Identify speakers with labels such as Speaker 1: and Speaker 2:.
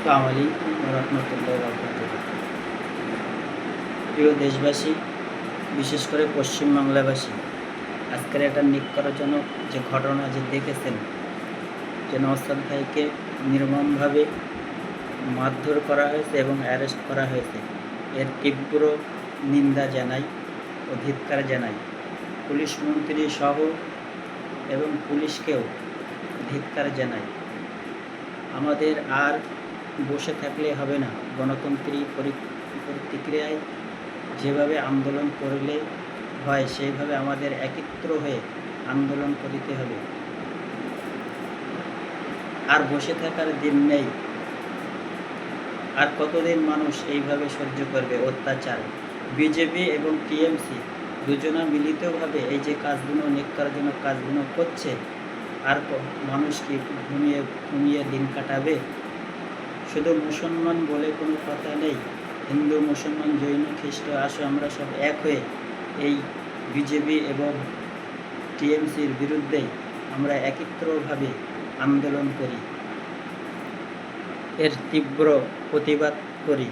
Speaker 1: আসসালামু আলাইকুম ওয়া রাহমাতুল্লাহি ওয়া বারাকাতুহু। প্রিয় দেশবাসী, বিশেষ করে পশ্চিমবাংলাবাসী, আজকের একটা নিকটজনক যে ঘটনা যে দেখেছেন, যে নওশাদ ভাইকে নির্মমভাবে মারধর করা হয়েছে এবং অ্যারেস্ট করা হয়েছে, এর তীব্র নিন্দা জানাই ও ধিক্কার জানাই। পুলিশ মন্ত্রী সহ এবং পুলিশকেও ধিক্কার জানাই। আমাদের আর বসে থাকলে হবে না। গণতান্ত্রিক প্রতিক্রিয়ায় যেভাবে আন্দোলন করলে হয় সেইভাবে আমাদের একত্র হয়ে আন্দোলন করিতে হবে। আর বসে থাকার দিন নেই। আর কতদিন মানুষ এইভাবে সহ্য করবে অত্যাচার? বিজেপি এবং টিএমসি দুজনা মিলিতভাবে এই যে কাজগুলো, ন্যাক্কারজনক কাজগুলো করছে, আর মানুষ কি ঘুমিয়ে দিন কাটাবে? শুধু মুসলমান বলে কোনো কথা নেই। হিন্দু, মুসলমান, জৈন, খ্রিস্ট, আসো আমরা সব এক হয়ে এই বিজেপি এবং টিএমসির বিরুদ্ধে আমরা একত্রভাবে আন্দোলন করি, এর তীব্র প্রতিবাদ করি।